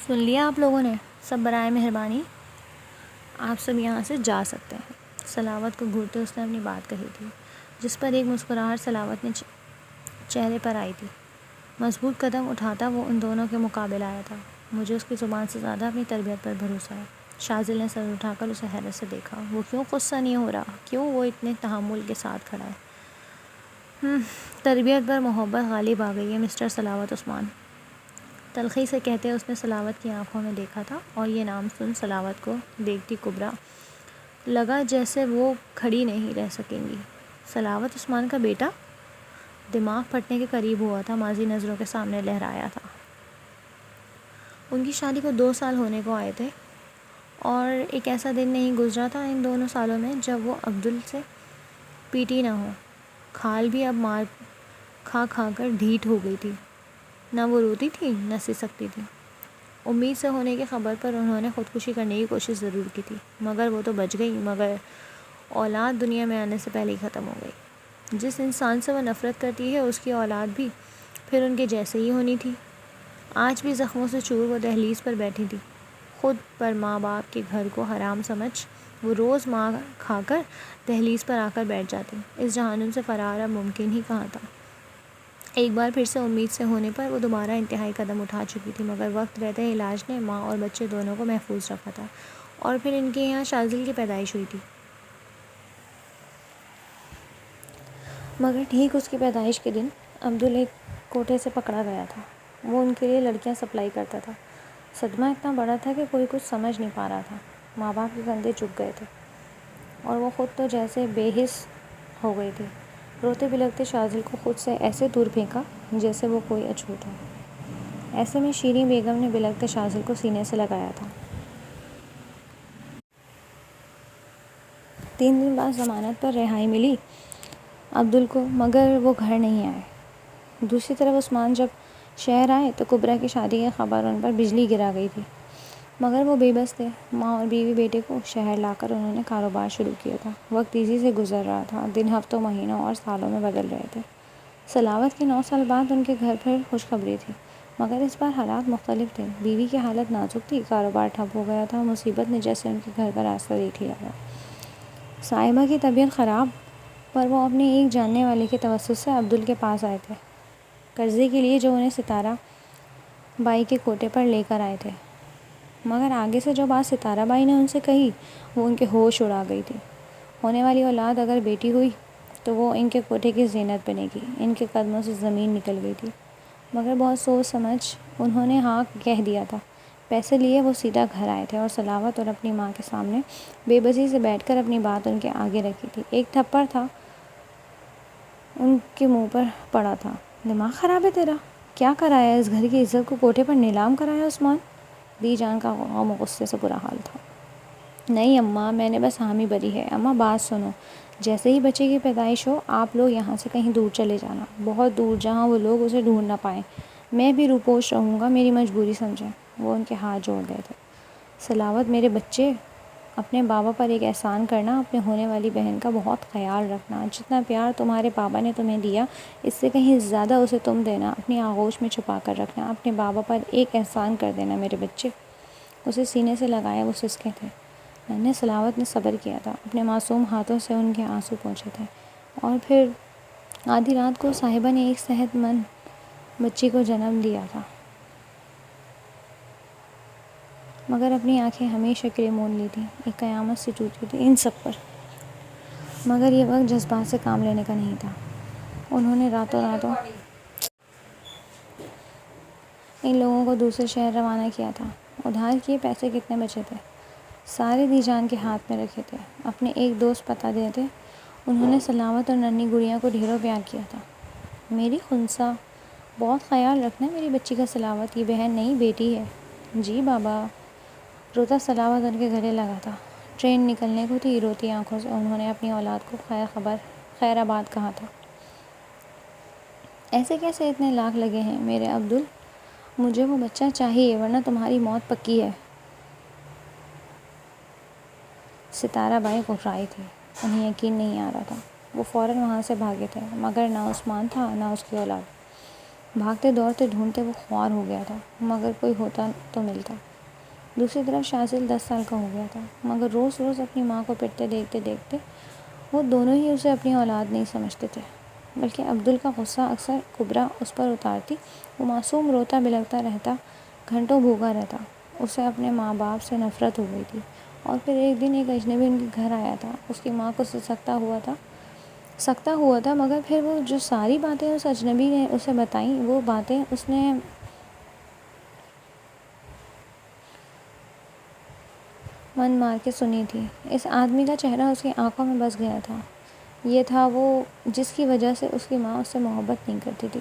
سن لیا آپ لوگوں نے؟ سب برائے مہربانی آپ سب یہاں سے جا سکتے ہیں۔ سلاوت کو گھورتے اس نے اپنی بات کہی تھی، جس پر ایک مسکراہٹ سلاوت نے چہرے پر آئی تھی۔ مضبوط قدم اٹھاتا وہ ان دونوں کے مقابل آیا تھا۔ مجھے اس کی زبان سے زیادہ اپنی تربیت پر بھروسہ ہے۔ شاذل نے سر اٹھا کر اسے حیرت سے دیکھا۔ وہ کیوں غصہ نہیں ہو رہا؟ کیوں وہ اتنے تحمل کے ساتھ کھڑا ہے؟ تربیت پر محبت غالب آ گئی ہے مسٹر سلاوت عثمان، تلخی سے کہتے اس نے سلاوت کی آنکھوں میں دیکھا تھا، اور یہ نام سن سلاوت کو دیکھتی کبرا لگا جیسے وہ کھڑی نہیں رہ سکیں گی۔ سلاوت عثمان کا بیٹا؟ دماغ پھٹنے کے قریب ہوا تھا، ماضی نظروں کے سامنے لہرایا تھا۔ ان کی شادی کو 2 سال ہونے کو آئے تھے، اور ایک ایسا دن نہیں گزرا تھا ان دونوں سالوں میں جب وہ عبدل سے پیٹی نہ ہو۔ کھال بھی اب مار کھا کھا کر ڈھیٹ ہو گئی تھی، نہ وہ روتی تھی نہ سسکتی تھی۔ امید سے ہونے کی خبر پر انہوں نے خودکشی کرنے کی کوشش ضرور کی تھی، مگر وہ تو بچ گئی، مگر اولاد دنیا میں آنے سے پہلے ہی ختم ہو گئی۔ جس انسان سے وہ نفرت کرتی ہے اس کی اولاد بھی پھر ان کے جیسے ہی ہونی تھی۔ آج بھی زخموں سے چور وہ دہلیز پر بیٹھی تھی، خود پر ماں باپ کے گھر کو حرام سمجھ وہ روز ماں کھا کر دہلیز پر آ کر بیٹھ جاتی۔ اس جہنم سے فرار اب ممکن ہی کہاں تھا۔ ایک بار پھر سے امید سے ہونے پر وہ دوبارہ انتہائی قدم اٹھا چکی تھی، مگر وقت رہتے علاج نے ماں اور بچے دونوں کو محفوظ رکھا تھا، اور پھر ان کے یہاں شاذل کی پیدائش ہوئی تھی۔ مگر ٹھیک اس کی پیدائش کے دن عبدل ایک کوٹھے سے پکڑا گیا تھا۔ وہ ان کے لیے لڑکیاں سپلائی کرتا تھا۔ صدمہ اتنا بڑا تھا کہ کوئی کچھ سمجھ نہیں پا رہا تھا۔ ماں باپ کے کندھے جھک گئے تھے، اور وہ خود تو جیسے بے حس ہو گئی تھی۔ روتے بلکتے شاذل کو خود سے ایسے دور پھینکا جیسے وہ کوئی اچھوت ہو۔ ایسے میں شیریں بیگم نے بلکتے شاذل کو سینے سے لگایا تھا۔ 3 دن بعد ضمانت پر رہائی ملی عبدل کو، مگر وہ گھر نہیں آئے۔ دوسری طرف عثمان جب شہر آئے تو کبرا کی شادی کی خبر ان پر بجلی گرا گئی تھی، مگر وہ بے بس تھے۔ ماں اور بیوی بیٹے کو شہر لا کر انہوں نے کاروبار شروع کیا تھا۔ وقت تیزی سے گزر رہا تھا، دن ہفتوں، مہینوں اور سالوں میں بدل رہے تھے۔ سلاوت کے 9 سال بعد ان کے گھر پھر خوشخبری تھی، مگر اس بار حالات مختلف تھے۔ بیوی کی حالت نازک تھی، کاروبار ٹھپ ہو گیا تھا، مصیبت نے جیسے ان کے گھر کا راستہ دیکھ لیا تھا۔ صاحبہ کی طبیعت خراب پر وہ اپنے ایک جاننے والے کے توسط سے عبدل کے پاس آئے تھے، قرضے کے لیے جو انہیں ستارہ بائی کے کوٹے پر لے کر آئے تھے۔ مگر آگے سے جو بات ستارہ بائی نے ان سے کہی وہ ان کے ہوش اڑا گئی تھی۔ ہونے والی اولاد اگر بیٹی ہوئی تو وہ ان کے کوٹھے کی زینت بنے گی۔ ان کے قدموں سے زمین نکل گئی تھی، مگر بہت سوچ سمجھ انہوں نے ہاں کہہ دیا تھا۔ پیسے لیے وہ سیدھا گھر آئے تھے، اور سلاوت اور اپنی ماں کے سامنے بے بسی سے بیٹھ کر اپنی بات ان کے آگے رکھی تھی۔ ایک تھپڑ تھا ان کے منہ پر پڑا تھا۔ دماغ خراب ہے تیرا؟ کیا کرایا؟ اس گھر کی عزت کو کوٹھے پر نیلام کرایا عثمان؟ دی جان کا غم و غصے سے برا حال تھا۔ نہیں اماں، میں نے بس حامی بھری ہے۔ اماں بات سنو، جیسے ہی بچے کی پیدائش ہو آپ لوگ یہاں سے کہیں دور چلے جانا، بہت دور، جہاں وہ لوگ اسے ڈھونڈ نہ پائیں۔ میں بھی روپوش رہوں گا، میری مجبوری سمجھیں۔ وہ ان کے ہاتھ جوڑ گئے تھے۔ سلاوت میرے بچے، اپنے بابا پر ایک احسان کرنا، اپنے ہونے والی بہن کا بہت خیال رکھنا۔ جتنا پیار تمہارے بابا نے تمہیں دیا اس سے کہیں زیادہ اسے تم دینا، اپنی آغوش میں چھپا کر رکھنا۔ اپنے بابا پر ایک احسان کر دینا میرے بچے۔ اسے سینے سے لگائے وہ سسکے تھے۔ میں نے سلاوت نے صبر کیا تھا، اپنے معصوم ہاتھوں سے ان کے آنسو پوچھے تھے، اور پھر آدھی رات کو صاحبہ نے ایک صحت مند بچی کو جنم دیا تھا، مگر اپنی آنکھیں ہمیشہ کے لیے مون لی تھیں۔ ایک قیامت سے ٹوٹی تھی ان سب پر، مگر یہ وقت جذبات سے کام لینے کا نہیں تھا۔ انہوں نے راتوں ان لوگوں کو دوسرے شہر روانہ کیا تھا۔ ادھار کیے پیسے کتنے بچے تھے؟ سارے دی جان کے ہاتھ میں رکھے تھے۔ اپنے ایک دوست پتہ دیتے انہوں نے سلاوت اور ننھی گڑیاں کو ڈھیروں پیار کیا تھا۔ میری خنسا، بہت خیال رکھنا میری بچی کا سلاوت، یہ بہن نہیں بیٹی ہے۔ جی بابا۔ روتا سلاوت ان کے گلے لگا تھا۔ ٹرین نکلنے کو تھی، روتی آنکھوں سے انہوں نے اپنی اولاد کو خیر آباد کہا تھا۔ ایسے کیسے اتنے لاکھ لگے ہیں میرے عبدل؟ مجھے وہ بچہ چاہیے ورنہ تمہاری موت پکی ہے۔ ستارہ بائی گھبرائی تھی، انہیں یقین نہیں آ رہا تھا۔ وہ فوراً وہاں سے بھاگے تھے، مگر نہ عثمان تھا نہ اس کی اولاد۔ بھاگتے دوڑتے ڈھونڈتے وہ خوار ہو گیا تھا، مگر کوئی ہوتا تو ملتا۔ دوسری طرف شازل 10 سال کا ہو گیا تھا، مگر روز روز اپنی ماں کو پٹتے دیکھتے دیکھتے وہ دونوں ہی اسے اپنی اولاد نہیں سمجھتے تھے، بلکہ عبدل کا غصہ اکثر کبریٰ اس پر اتارتی۔ وہ معصوم روتا بلکتا رہتا، گھنٹوں بھوکا رہتا۔ اسے اپنے ماں باپ سے نفرت ہو گئی تھی، اور پھر ایک دن ایک اجنبی ان کے گھر آیا تھا۔ اس کی ماں کو سکتا ہوا تھا، مگر پھر وہ جو ساری باتیں اس اجنبی نے اسے بتائیں، وہ باتیں اس نے من مار کے سنی تھی۔ اس آدمی کا چہرہ اس کی آنکھوں میں بس گیا تھا۔ یہ تھا وہ جس کی وجہ سے اس کی ماں اس سے محبت نہیں کرتی تھی۔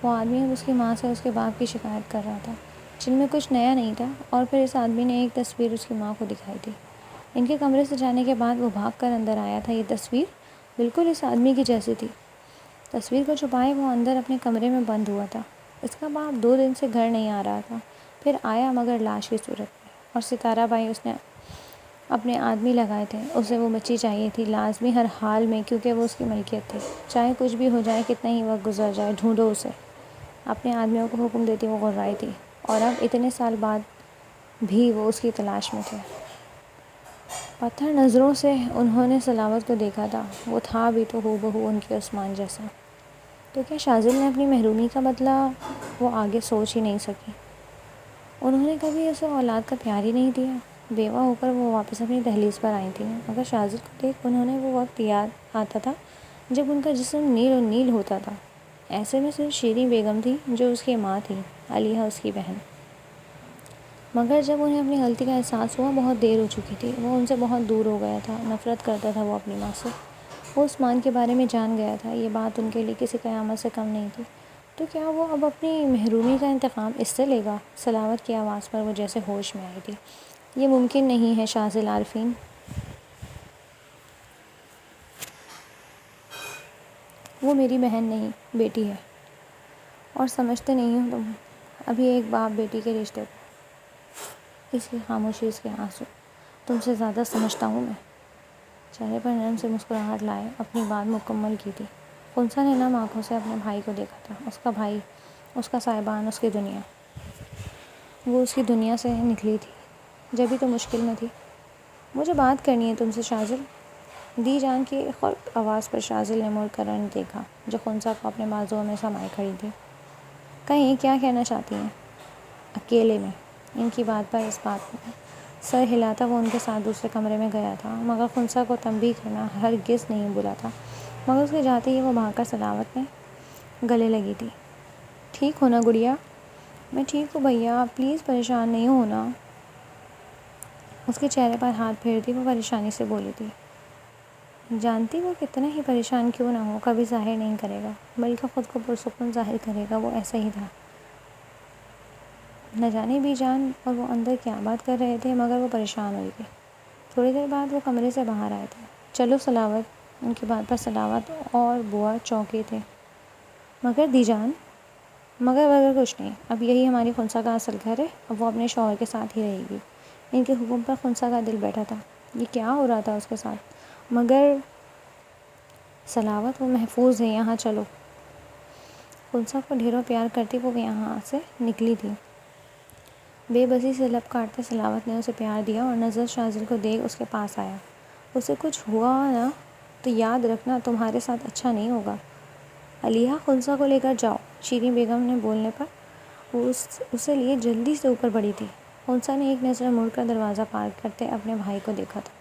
وہ آدمی اب اس کی ماں سے اس کے باپ کی شکایت کر رہا تھا، جن میں کچھ نیا نہیں تھا۔ اور پھر اس آدمی نے ایک تصویر اس کی ماں کو دکھائی تھی۔ ان کے کمرے سے جانے کے بعد وہ بھاگ کر اندر آیا تھا۔ یہ تصویر بالکل اس آدمی کی جیسی تھی۔ تصویر کو چھپائے وہ اندر اپنے کمرے میں بند ہوا تھا۔ اس کا باپ 2 دن سے گھر نہیں آ رہا تھا، پھر آیا مگر لاش کی صورت میں، اور ستارہ بھائی اس نے اپنے آدمی لگائے تھے۔ اسے وہ بچی چاہیے تھی، لازمی، ہر حال میں، کیونکہ وہ اس کی ملکیت تھی۔ چاہے کچھ بھی ہو جائے، کتنا ہی وقت گزر جائے، ڈھونڈو اسے۔ اپنے آدمیوں کو حکم دیتی وہ غرائی تھی، اور اب اتنے سال بعد بھی وہ اس کی تلاش میں تھے۔ پتھر نظروں سے انہوں نے سلاوت کو دیکھا تھا۔ وہ تھا بھی تو ہو بہو ان کے عثمان جیسا۔ تو کیا شازل نے اپنی محرومی کا بدلہ؟ وہ آگے سوچ ہی نہیں سکی۔ انہوں نے کبھی اسے اولاد کا پیار ہی نہیں دیا۔ بیوہ ہو کر وہ واپس اپنی دہلیز پر آئی تھیں، مگر شازل کو دیکھ انہیں وہ وقت یاد آتا تھا جب ان کا جسم نیل و نیل ہوتا تھا۔ ایسے میں صرف شیریں بیگم تھی جو اس کی ماں تھی، علیحہ اس کی بہن۔ مگر جب انہیں اپنی غلطی کا احساس ہوا، بہت دیر ہو چکی تھی۔ وہ ان سے بہت دور ہو گیا تھا، نفرت کرتا تھا وہ اپنی ماں سے۔ وہ عثمان کے بارے میں جان گیا تھا، یہ بات ان کے لیے کسی قیامت سے کم نہیں تھی۔ تو کیا وہ اب اپنی محرومی کا انتقام اس سے لے گا؟ سلاوت کی آواز پر وہ جیسے ہوش میں آئی تھی۔ یہ ممکن نہیں ہے شازل عارفین، وہ میری بہن نہیں، بیٹی ہے، اور سمجھتے نہیں ہو تم ابھی ایک باپ بیٹی کے رشتے کو۔ اس کی خاموشی، اس کے آنسو، تم سے زیادہ سمجھتا ہوں میں۔ چہرے پر نرم سے مسکراہٹ لائے اپنی بات مکمل کی تھی۔ خنسا نے نم آنکھوں سے اپنے بھائی کو دیکھا تھا، اس کا بھائی، اس کا صاحبان، اس کی دنیا۔ وہ اس کی دنیا سے نکلی تھی جبھی تو مشکل میں تھی۔ مجھے بات کرنی ہے تم سے شازل۔ دی جان کی خلق آواز پر شازل نے مڑ کر دیکھا جو خنسا کو اپنے بازوؤں میں سمائے کھڑی تھی۔ کہیں کیا کہنا چاہتی ہیں؟ اکیلے میں؟ ان کی بات پر اس بات میں سر ہلاتا وہ ان کے ساتھ دوسرے کمرے میں گیا تھا، مگر خنسا کو تنبیہ کرنا ہرگز نہیں بھولا تھا۔ مگر اس کے جاتے ہی وہ بھاگ کر سلاوت میں گلے لگی تھی۔ ٹھیک ہو نا گڑیا؟ میں ٹھیک ہوں بھیا، پلیز پریشان نہیں ہونا۔ اس کے چہرے پر ہاتھ پھیرتی وہ پریشانی سے بولی تھی۔ جانتی وہ کتنا ہی پریشان کیوں نہ ہو، کبھی ظاہر نہیں کرے گا، بلکہ خود کو پرسکون ظاہر کرے گا۔ وہ ایسا ہی تھا۔ نہ جانے بھی جان اور وہ اندر کیا بات کر رہے تھے، مگر وہ پریشان ہوئی تھی۔ تھوڑی دیر بعد وہ کمرے سے باہر آئے تھے۔ چلو سلاوت، ان کی بات پر سلاوت اور بوا چونکے تھے۔ مگر دی جان؟ مگر کچھ نہیں، اب یہی ہماری خنسا کا اصل گھر ہے، اب وہ اپنے شوہر کے ساتھ ہی رہے گی۔ ان کے حکم پر خنسا کا دل بیٹھا تھا۔ یہ کیا ہو رہا تھا اس کے ساتھ؟ مگر سلاوت، وہ محفوظ ہے یہاں، چلو۔ خنسا کو ڈھیروں پیار کرتی وہ یہاں سے نکلی تھی۔ بے بسی سے لب کاٹتے سلاوت نے اسے پیار دیا اور نظر شازل کو دیکھ اس کے پاس آیا۔ اسے کچھ ہوا نا تو یاد رکھنا تمہارے ساتھ اچھا نہیں ہوگا۔ علیحہ، خنسا کو لے کر جاؤ۔ شیریں بیگم نے بولنے پر وہ اسے لیے جلدی سے اوپر بڑھی تھی۔ خنسا نے ایک نظر مڑ کر دروازہ پار کرتے اپنے بھائی کو دیکھا تھا۔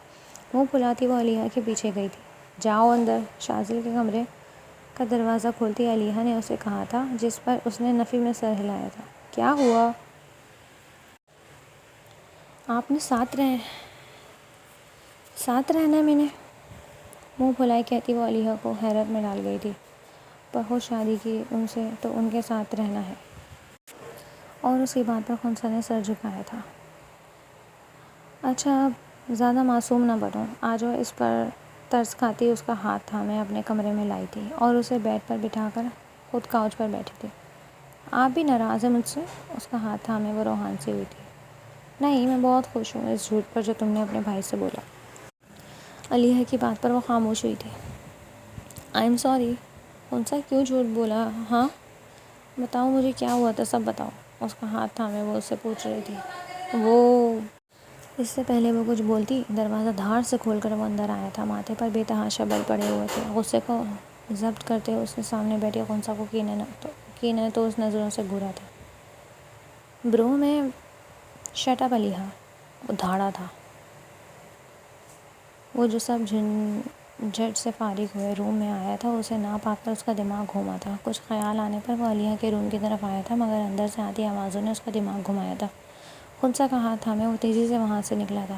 منہ پھلاتی وہ علیحہ کے پیچھے گئی تھی۔ جاؤ اندر۔ شازل کے کمرے کا دروازہ کھولتی علیحہ نے اسے کہا تھا، جس پر اس نے نفی میں سر ہلایا تھا۔ کیا ہوا؟ آپ نے ساتھ رہنا میں نے؟ منہ پھلائے کہتی وہ علیحہ کو حیرت میں ڈال گئی تھی۔ پر خود شادی کی ان سے تو ان کے ساتھ رہنا ہے۔ اور اس کی بات پر خنسا نے سر جھکایا تھا۔ اچھا اب زیادہ معصوم نہ بنو، آ جاؤ۔ اس پر ترس کھاتی اس کا ہاتھ تھامے اپنے کمرے میں لائی تھی اور اسے بیڈ پر بٹھا کر خود کاؤچ پر بیٹھی تھی۔ آپ بھی ناراض ہیں مجھ سے؟ اس کا ہاتھ تھامے وہ روحان سی ہوئی تھی۔ نہیں، میں بہت خوش ہوں اس جھوٹ پر جو تم نے اپنے بھائی سے بولا۔ علیحہ کی بات پر وہ خاموش ہوئی تھی۔ I am sorry. خنسا، کیوں جھوٹ بولا؟ ہاں، بتاؤ مجھے کیا ہوا تھا، سب بتاؤ۔ اس کا ہاتھ تھامے وہ اس سے پوچھ رہی تھی۔ وہ اس سے پہلے وہ کچھ بولتی، دروازہ دھاڑ سے کھول کر وہ اندر آیا تھا۔ ماتھے پر بے تحاشا بل پڑے ہوئے تھے۔ غصے کو ضبط کرتے ہوئے اس نے سامنے بیٹھی خنسا کو کینے تو اس نظروں سے گھورا تھا۔ برو میں شٹ اپ علیحا، وہ دھاڑا تھا۔ وہ جو سب جھنجھٹ سے فارغ ہوئے روم میں آیا تھا، اسے نہ پا کر اس کا دماغ گھوما تھا۔ کچھ خیال آنے پر وہ علیحا کے روم کی طرف آیا تھا، مگر اندر سے آتی آوازوں نے اس کا دماغ گھمایا تھا۔ خنسا کا ہاتھ تھامے وہ تیزی سے وہاں سے نکلا تھا۔